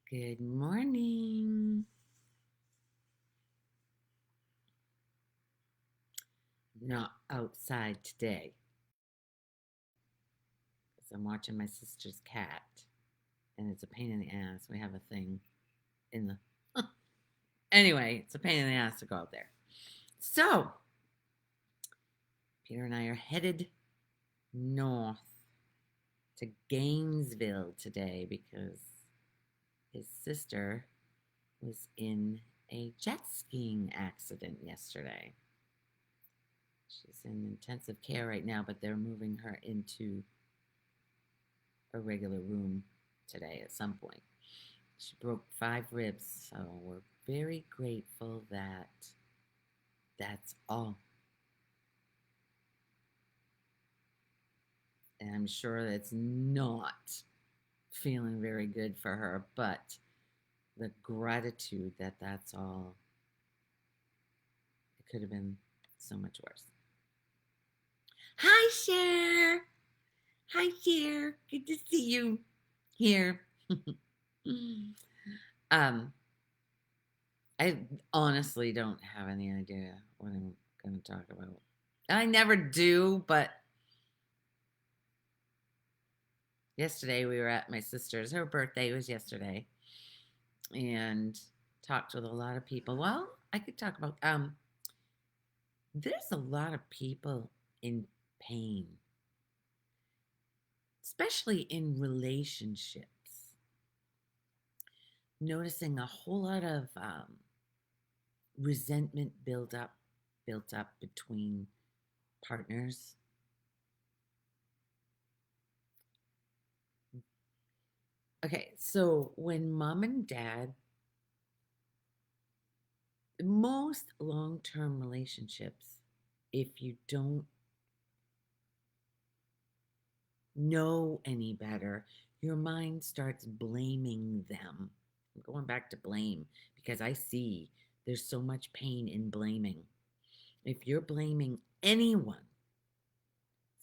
Good morning. Not outside today because I'm watching my sister's cat and it's a pain in the ass. We have a thing in the. Anyway, it's a pain in the ass to go out there. So, Peter and I are headed north to Gainesville today because his sister was in a jet skiing accident yesterday. She's in intensive care right now, but they're moving her into a regular room today at some point. She broke 5 ribs, so we're very grateful that that's all. And I'm sure that's not feeling very good for her, but the gratitude that that's all, it could have been so much worse. Hi, Cher. Hi, Cher. Good to see you here. um, I honestly don't have any idea what I'm going to talk about. I never do, but yesterday we were at my sister's. Her birthday was yesterday, and talked with a lot of people. Well, I could talk about there's a lot of people in pain, especially in relationships. Noticing a whole lot of resentment built up between partners. Okay, so when mom and dad, most long-term relationships, if you don't know any better, your mind starts blaming them. I'm going back to blame because I see there's so much pain in blaming. If you're blaming anyone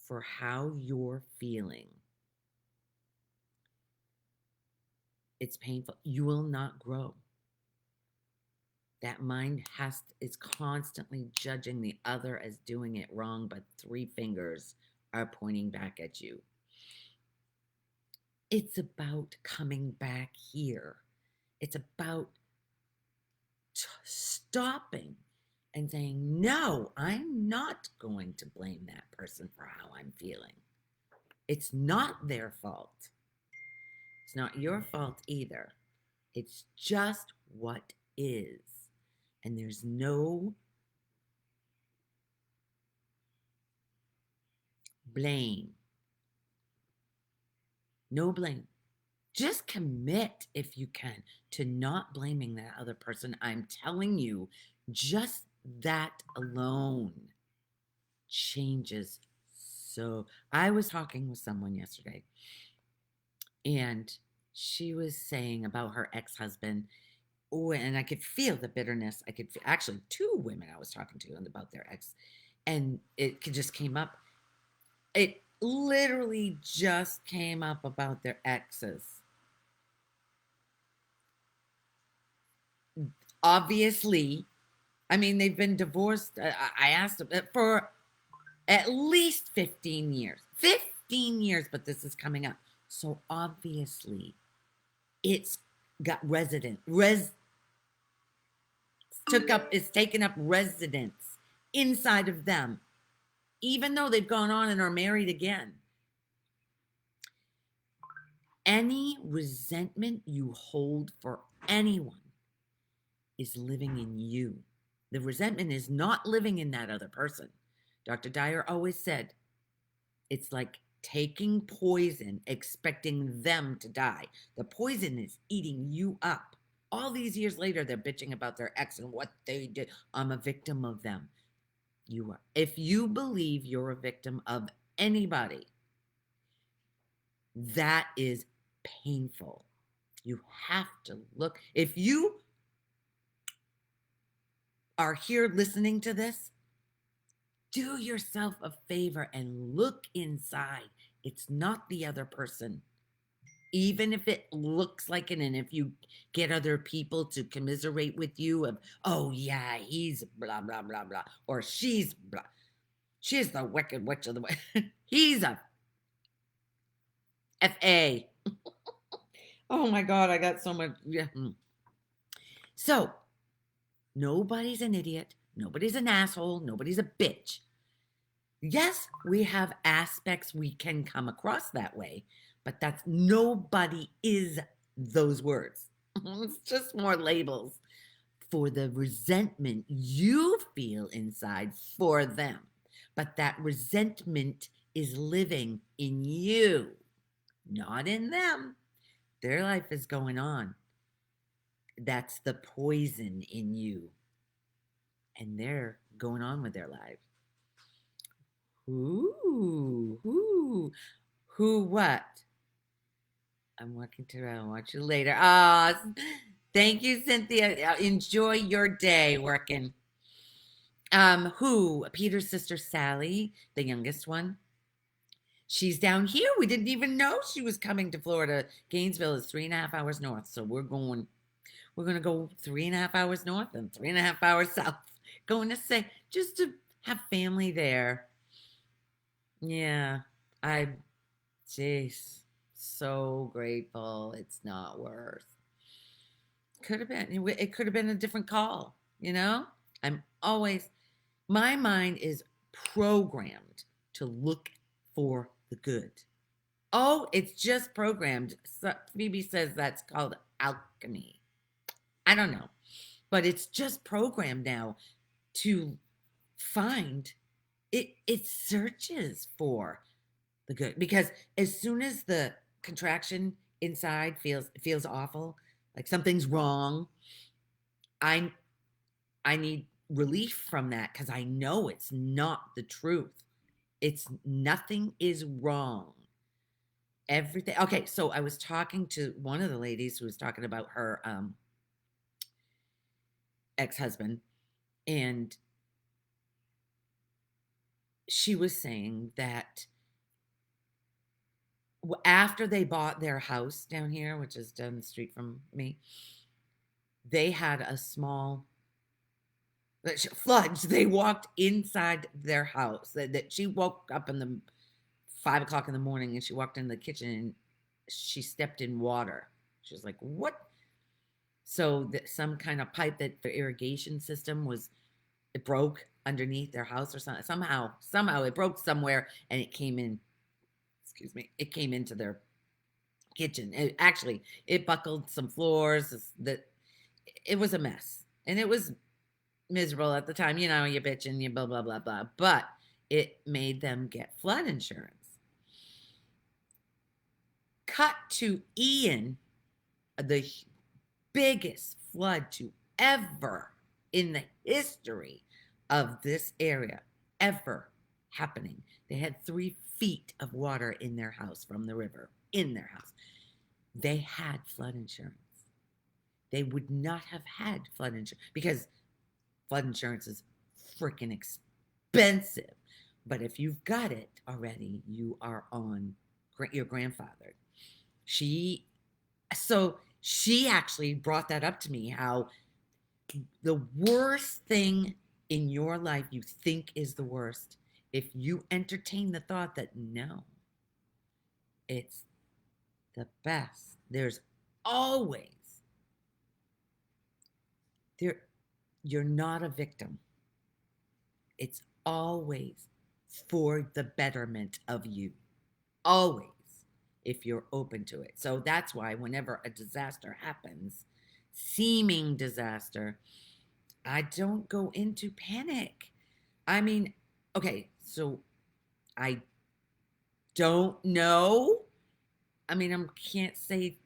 for how you're feeling, it's painful. You will not grow. That mind is constantly judging the other as doing it wrong, but 3 fingers are pointing back at you. It's about coming back here. It's about stopping and saying, no, I'm not going to blame that person for how I'm feeling. It's not their fault. It's not your fault either. It's just what is. And there's no blame. No blame. Just commit, if you can, to not blaming that other person. I'm telling you, just that alone changes. So I was talking with someone yesterday, and she was saying about her ex-husband. Oh, and I could feel the bitterness. I could actually 2 women I was talking to about their ex, and it just came up. It literally just came up about their exes. Obviously, I mean, they've been divorced. I asked them for at least 15 years. 15 years, but this is coming up. So obviously, it's got it's taken up residence inside of them, even though they've gone on and are married again. Any resentment you hold for anyone is living in you. The resentment is not living in that other person. Dr. Dyer always said, it's like taking poison, expecting them to die. The poison is eating you up. All these years later, they're bitching about their ex and what they did. I'm a victim of them. You are. If you believe you're a victim of anybody, that is painful. You have to look. If you are here listening to this, do yourself a favor and look inside. It's not the other person. even if it looks like it, and if you get other people to commiserate with you of, oh yeah, he's blah blah blah blah, or she's blah, she's the wicked witch of the way. He's a fa. Oh my god, I got so much. Yeah. So nobody's an idiot, nobody's an asshole, nobody's a bitch. Yes, we have aspects we can come across that way, but that's nobody is those words. It's just more labels for the resentment you feel inside for them. But that resentment is living in you, not in them. Their life is going on. That's the poison in you. And they're going on with their lives. Who, what? I'm walking to I'll watch you later. Ah, thank you, Cynthia. Enjoy your day working. Who? Peter's sister Sally, the youngest one. She's down here. We didn't even know she was coming to Florida. Gainesville is 3.5 hours north, so we're gonna go 3.5 hours north and 3.5 hours south. Going to say just to have family there. Yeah, jeez, so grateful. It's not worth. Could have been. It could have been a different call. I'm always. My mind is programmed to look for the good. Oh, it's just programmed. Phoebe says that's called alchemy. I don't know, but it's just programmed now to find it. It searches for the good, because as soon as the contraction inside feels awful, like something's wrong, I need relief from that, because I know it's not the truth. It's nothing is wrong. Everything. Okay, so I was talking to one of the ladies who was talking about her ex-husband, and she was saying that after they bought their house down here, which is down the street from me, they had a small flood. They walked inside their house. That she woke up in the 5 o'clock in the morning, and she walked in the kitchen and she stepped in water. She was like, "What?" So that some kind of pipe that the irrigation system it broke underneath their house or something. Somehow it broke somewhere, and it came in. Excuse me. It came into their kitchen. It buckled some floors. It was a mess, and it was miserable at the time. You bitch and you blah blah blah blah. But it made them get flood insurance. Cut to Ian, the biggest flood to ever in the history of this area ever happening. They had 3 feet of water in their house from the river, in their house. They had flood insurance. They would not have had flood insurance, because flood insurance is freaking expensive. But if you've got it already, you are on your grandfather. She actually brought that up to me, how the worst thing in your life you think is the worst, if you entertain the thought that no, it's the best, there's always you're not a victim. It's always for the betterment of you. Always, if you're open to it. So that's why whenever a disaster happens, seeming disaster, I don't go into panic. I mean, okay, so I don't know. I mean, I can't say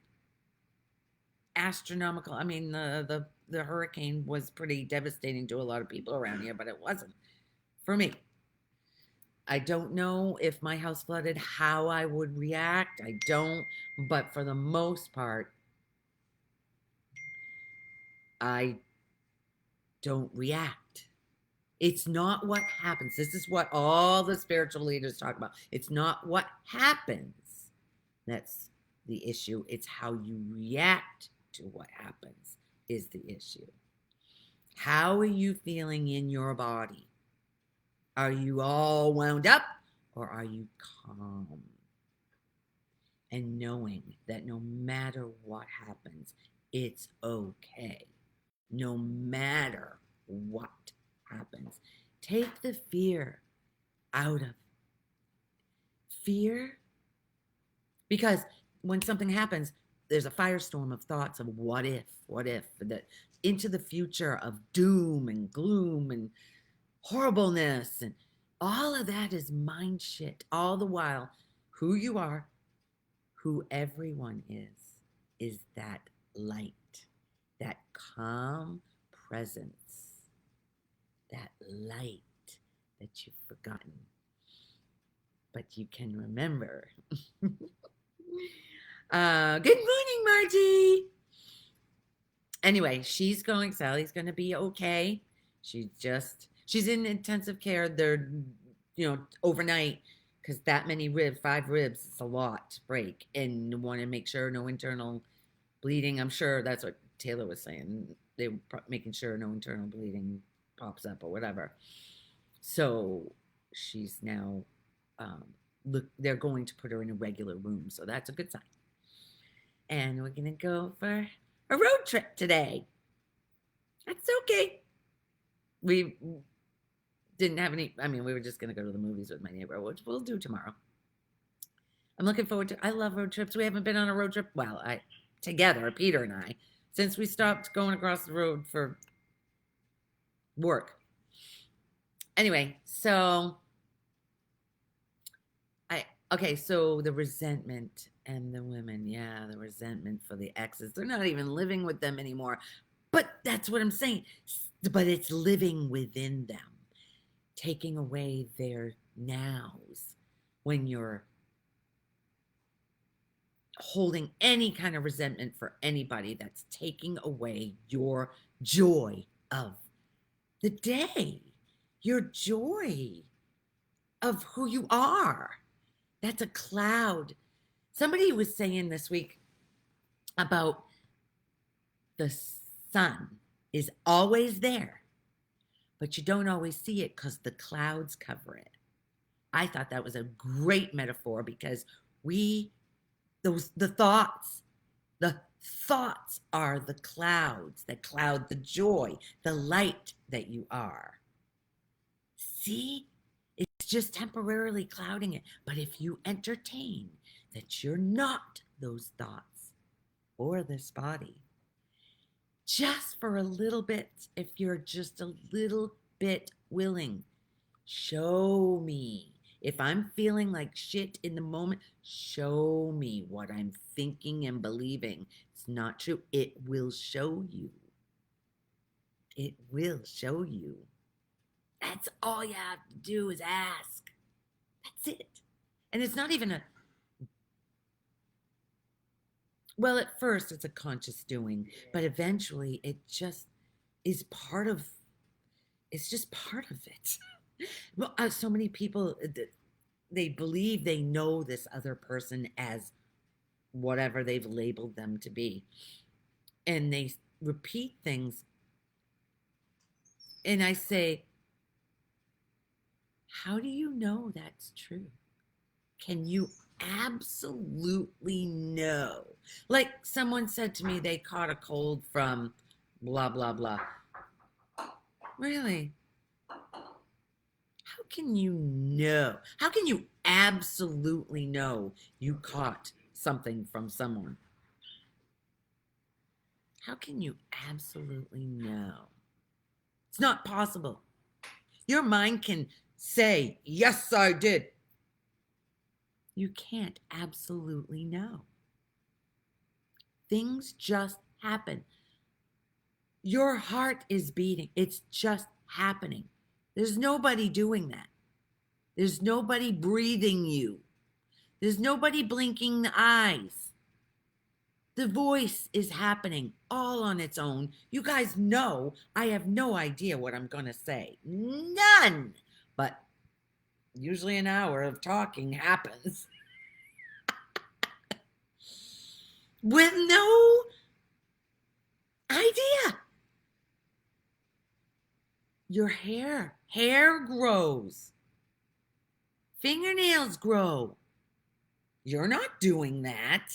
astronomical. I mean, the hurricane was pretty devastating to a lot of people around here, but it wasn't for me. I don't know if my house flooded, how I would react. I don't. But for the most part, I don't react. It's not what happens. This is what all the spiritual leaders talk about. It's not what happens that's the issue. It's how you react to what happens is the issue. How are you feeling in your body? Are you all wound up or are you calm? And knowing that no matter what happens, it's okay. No matter what happens. Take the fear out of fear, because when something happens, there's a firestorm of thoughts of what if, that into the future of doom and gloom and horribleness, and all of that is mind shit. All the while, who you are, who everyone is that light, that calm presence, that light that you've forgotten, but you can remember. Good morning, Margie. Anyway, Sally's going to be okay. She's in intensive care. They're, overnight, because that many 5 ribs, it's a lot to break, and want to make sure no internal bleeding. I'm sure that's what Taylor was saying. They were making sure no internal bleeding pops up or whatever. So she's now, they're going to put her in a regular room. So that's a good sign. And we're going to go for a road trip today. That's okay. We didn't have any, we were just going to go to the movies with my neighbor, which we'll do tomorrow. I'm looking forward to, I love road trips. We haven't been on a road trip, together, Peter and I, since we stopped going across the road for work. Anyway, so so the resentment and the women, the resentment for the exes. They're not even living with them anymore. But that's what I'm saying. But it's living within them, taking away their nows. When you're holding any kind of resentment for anybody, that's taking away your joy of the day, your joy of who you are. That's a cloud. Somebody was saying this week about the sun is always there, but you don't always see it because the clouds cover it. I thought that was a great metaphor, because the thoughts are the clouds that cloud the joy, the light that you are. See? It's just temporarily clouding it. But if you entertain that you're not those thoughts or this body, just for a little bit, if you're just a little bit willing, show me. If I'm feeling like shit in the moment, show me what I'm thinking and believing. It's not true. It will show you. It will show you. That's all you have to do is ask. That's it. And it's not even at first it's a conscious doing, but eventually it just is it's just part of it. Well, so many people, they believe they know this other person as whatever they've labeled them to be. And they repeat things. And I say, how do you know that's true? Can you absolutely know? Like someone said to me, they caught a cold from blah, blah, blah. Really? How can you know? How can you absolutely know you caught something from someone? How can you absolutely know? It's not possible. Your mind can say, yes, I did. You can't absolutely know. Things just happen. Your heart is beating. It's just happening. There's nobody doing that. There's nobody breathing you. There's nobody blinking the eyes. The voice is happening all on its own. You guys know I have no idea what I'm going to say. None. But usually an hour of talking happens. with no idea. Your hair grows, fingernails grow. You're not doing that.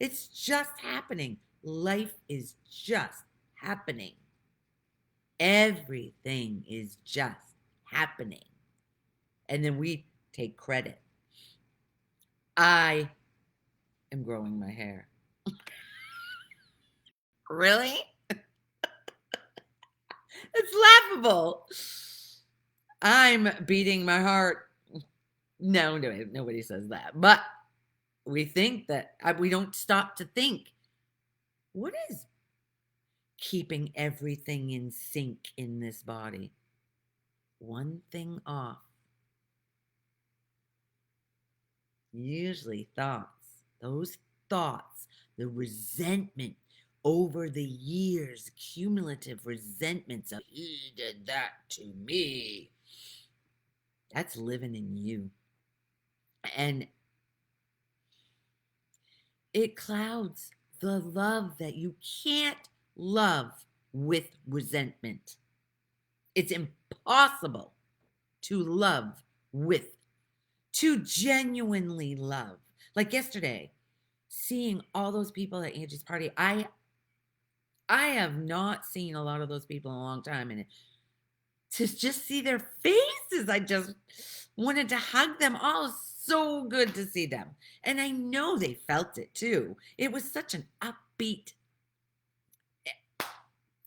It's just happening. Life is just happening. Everything is just happening. And then we take credit. I am growing my hair. Really? It's laughable. I'm beating my heart. No, nobody says that. But we think that we don't stop to think, what is keeping everything in sync in this body? One thing off. Usually thoughts. Those thoughts, the resentment over the years, cumulative resentments of, he did that to me. That's living in you. And it clouds the love that you can't love with resentment. It's impossible to love with, to genuinely love. Like yesterday, seeing all those people at Angie's party, I have not seen a lot of those people in a long time, and to just see their faces, I just wanted to hug them all. So good to see them. And I know they felt it too. It was such an upbeat,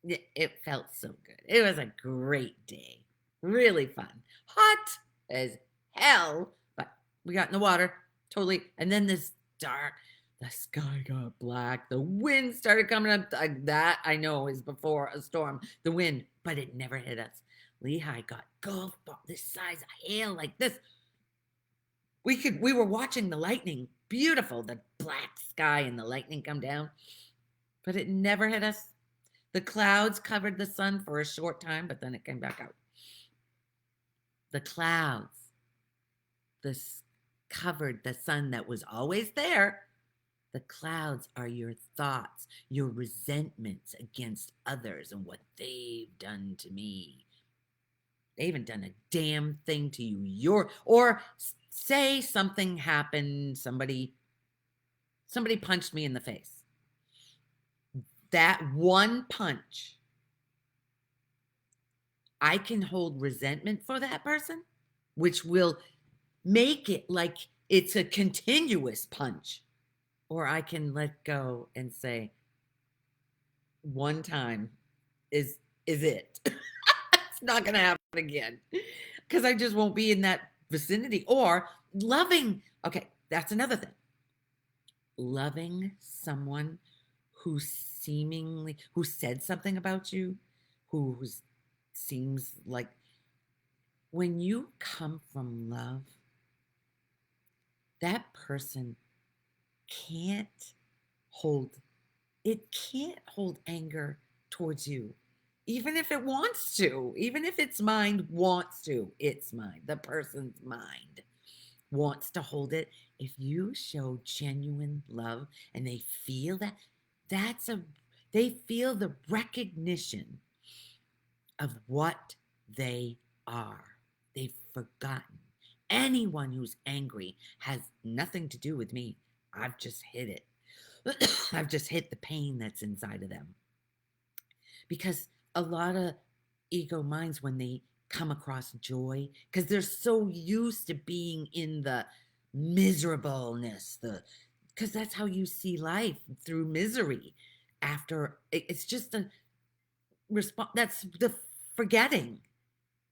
it felt so good. It was a great day. Really fun. Hot as hell, but we got in the water, totally. And then this dark, the sky got black. The wind started coming up. That I know is before a storm, the wind, but it never hit us. Lehigh got golf ball this size of hail like this. We were watching the lightning, beautiful, the black sky and the lightning come down, but it never hit us. The clouds covered the sun for a short time, but then it came back out. The clouds, this covered the sun that was always there. The clouds are your thoughts, your resentments against others and what they've done to me. They haven't done a damn thing to you. Or say something happened, somebody punched me in the face. That one punch, I can hold resentment for that person, which will make it like it's a continuous punch. Or I can let go and say, one time is it. It's not going to happen again, because I just won't be in that vicinity. Or loving, okay, that's another thing. Loving someone who said something about you, who seems like, when you come from love, that person can't hold anger towards you, even if it wants to, even if its mind wants to. It's mind, the person's mind wants to hold it. If you show genuine love and they feel that, they feel the recognition of what they are. They've forgotten. Anyone who's angry has nothing to do with me. I've just hit it. I've just hit the pain that's inside of them. Because a lot of ego minds, when they come across joy, because they're so used to being in the miserableness, because that's how you see life, through misery. After it's just a response. That's the forgetting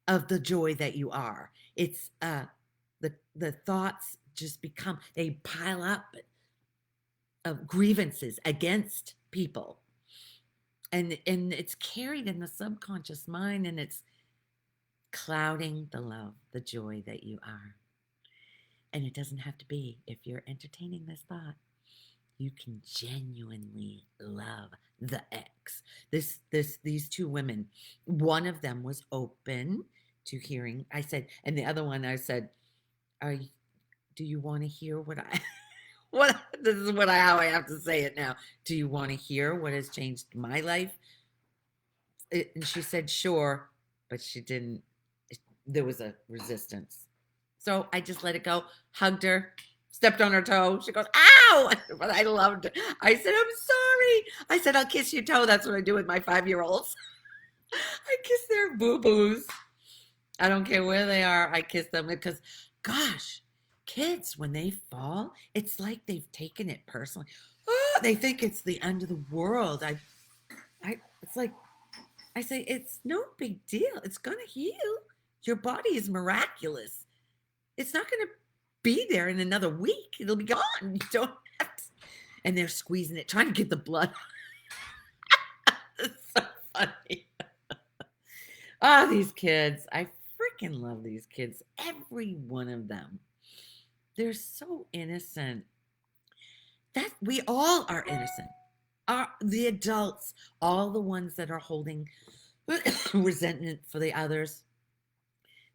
of the joy that you are. It's the thoughts just become, they pile up of grievances against people, and it's carried in the subconscious mind, and it's clouding the love, the joy that you are. And it doesn't have to be. If you're entertaining this thought, you can genuinely love the ex. These two women, one of them was open to hearing. I said, and the other one, I said, do you want to hear what What this is what I how I have to say it now. Do you want to hear what has changed my life? And she said, sure, but she didn't. There was a resistance. So I just let it go, hugged her, stepped on her toe. She goes, ow! But I loved it. I said, I'm sorry. I said, I'll kiss your toe. That's what I do with my 5-year-olds. I kiss their boo boos. I don't care where they are. I kiss them because, gosh, kids, when they fall, it's like they've taken it personally. Oh, they think it's the end of the world. It's like, I say, it's no big deal. It's going to heal. Your body is miraculous. It's not going to be there in another week. It'll be gone. You don't have to. And they're squeezing it, trying to get the blood. It's so funny. Ah, these kids. I freaking love these kids. Every one of them. They're so innocent. That we all are innocent. The adults, all the ones that are holding resentment for the others,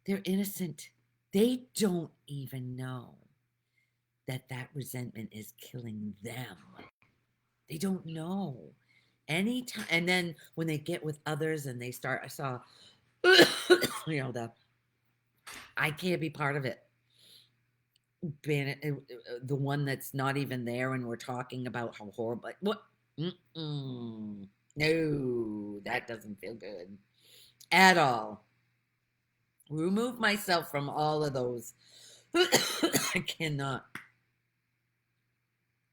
they're innocent. They don't even know that that resentment is killing them. They don't know. Anytime, and then when they get with others and they start, I saw, the I can't be part of it. Being the one that's not even there, and we're talking about how horrible. What? Mm-mm. No, that doesn't feel good at all. Remove myself from all of those. I cannot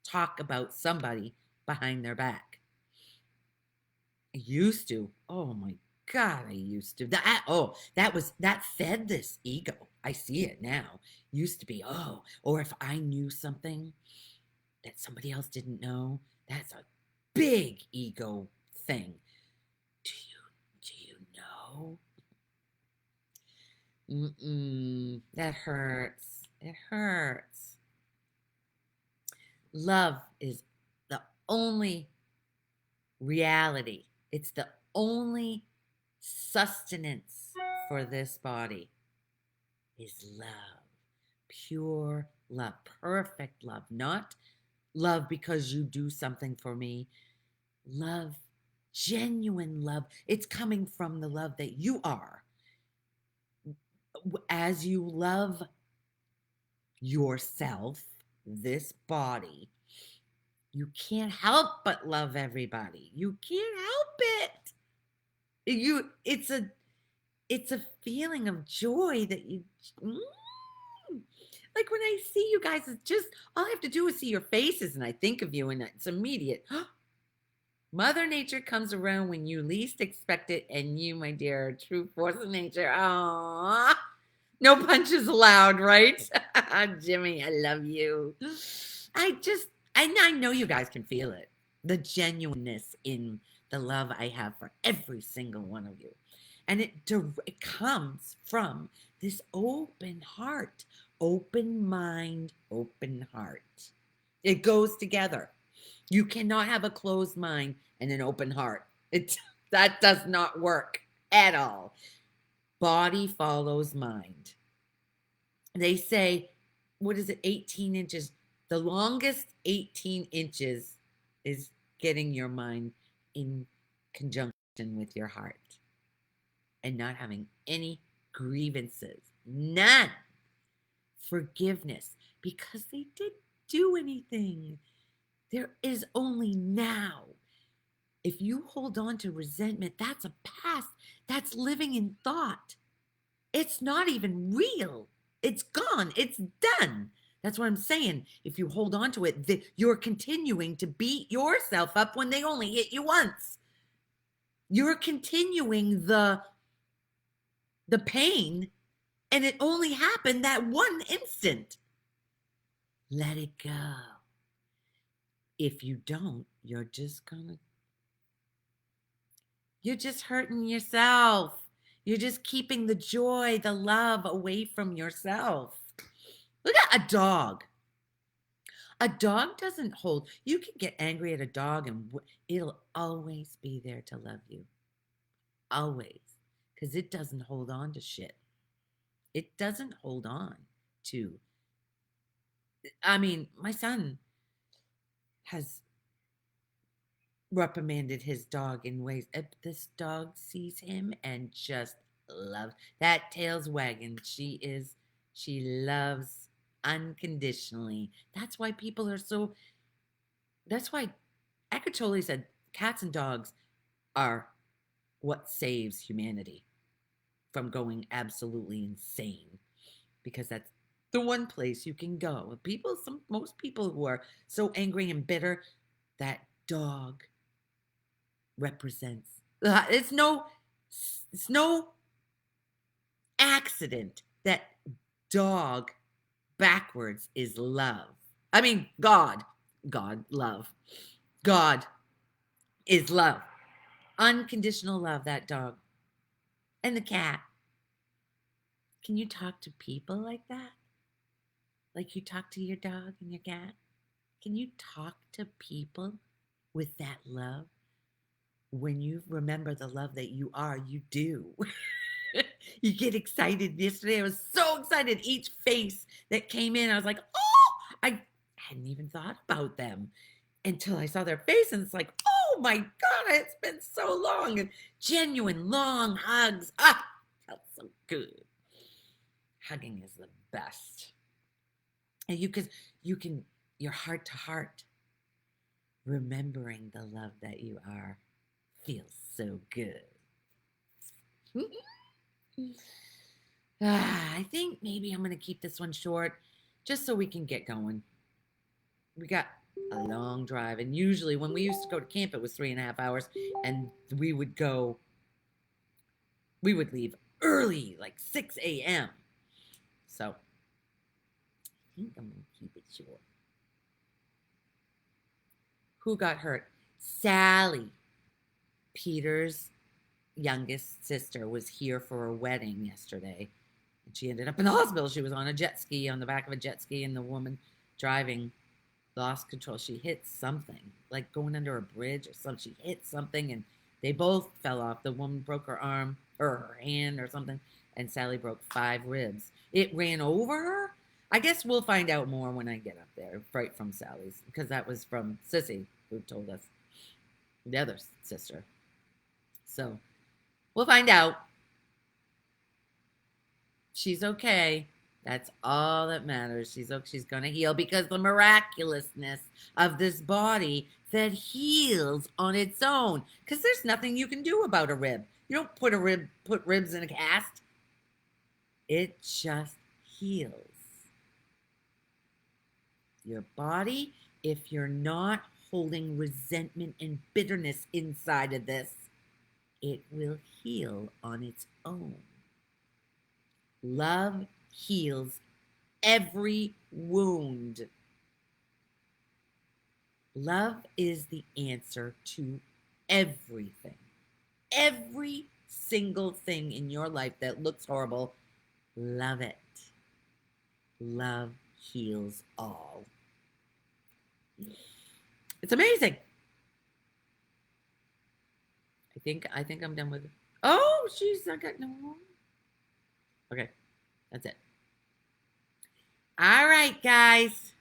talk about somebody behind their back. I used to. Oh my God, I used to. That fed this ego. I see it now. Used to be, or if I knew something that somebody else didn't know, that's a big ego thing. Do you know? That hurts. It hurts. Love is the only reality. It's the only sustenance for this body is love. Pure love, perfect love, not love because you do something for me. Love, genuine love. It's coming from the love that you are. As you love yourself, this body, you can't help but love everybody. You can't help it. It's a feeling of joy that you like when I see you guys, it's just all I have to do is see your faces and I think of you and it's immediate. Mother Nature comes around when you least expect it, and you, my dear, true force of nature. Aww. No punches allowed, right? Jimmy, I love you. I know you guys can feel it. The genuineness in the love I have for every single one of you. And it comes from this open heart, open mind, open heart. It goes together. You cannot have a closed mind and an open heart. That does not work at all. Body follows mind. They say, what is it, 18 inches? The longest 18 inches is getting your mind in conjunction with your heart and not having any grievances. None. Forgiveness, because they didn't do anything. There is only now. If you hold on to resentment, that's a past. That's living in thought. It's not even real. It's gone. It's done. That's what I'm saying. If you hold on to it, you're continuing to beat yourself up when they only hit you once. You're continuing the pain, and it only happened that one instant. Let it go. If you don't, you're just hurting yourself. You're just keeping the joy, the love away from yourself. Look at a dog. A dog doesn't hold. You can get angry at a dog and it'll always be there to love you. Always. Because it doesn't hold on to shit. It doesn't hold on to. I mean, my son, has reprimanded his dog in ways this dog sees him and just loves that tail's wagging. She loves unconditionally. That's why people are so that's why Eckhart Tolle said cats and dogs are what saves humanity from going absolutely insane, because that's the one place you can go. Most people who are so angry and bitter, that dog represents. It's no accident that dog backwards is love. I mean, love. God is love. Unconditional love, that dog. And the cat. Can you talk to people like that? Like you talk to your dog and your cat? Can you talk to people with that love? When you remember the love that you are, you do. You get excited. Yesterday, I was so excited. Each face that came in, I was like, oh, I hadn't even thought about them until I saw their face. And it's like, oh my God, it's been so long. And genuine long hugs. Ah, felt so good. Hugging is the best. And you can, your heart to heart, remembering the love that you are, feels so good. I think maybe I'm going to keep this one short just so we can get going. We got a long drive, and usually when we used to go to camp, it was 3.5 hours, and we would leave early, like 6 a.m. So I think I'm going to keep it short. Who got hurt? Sally, Peter's youngest sister, was here for a wedding yesterday. And she ended up in the hospital. She was on a jet ski, on the back of a jet ski, and the woman driving lost control. She hit something, like going under a bridge or something. She hit something, and they both fell off. The woman broke her arm or her hand or something, and Sally broke 5 ribs. It ran over her. I guess we'll find out more when I get up there, right from Sally's, because that was from Sissy, who told us, the other sister. So we'll find out. She's okay. That's all that matters. She's going to heal, because the miraculousness of this body that heals on its own. Because there's nothing you can do about a rib. You don't put ribs in a cast. It just heals. Your body, if you're not holding resentment and bitterness inside of this, it will heal on its own. Love heals every wound. Love is the answer to everything. Every single thing in your life that looks horrible, love it. Love heals all. It's amazing. I think I'm done with it. Oh, jeez, I got no more. Okay, that's it. All right, guys.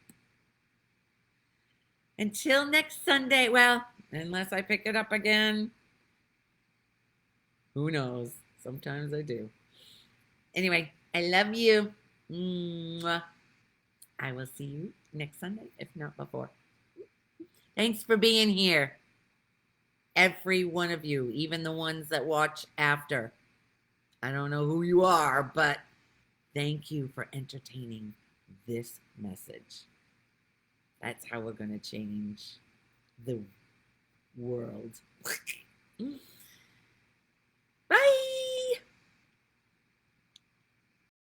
Until next Sunday. Well, unless I pick it up again. Who knows? Sometimes I do. Anyway, I love you. Mwah. I will see you next Sunday, if not before. Thanks for being here. Every one of you, even the ones that watch after. I don't know who you are, but thank you for entertaining this message. That's how we're going to change the world.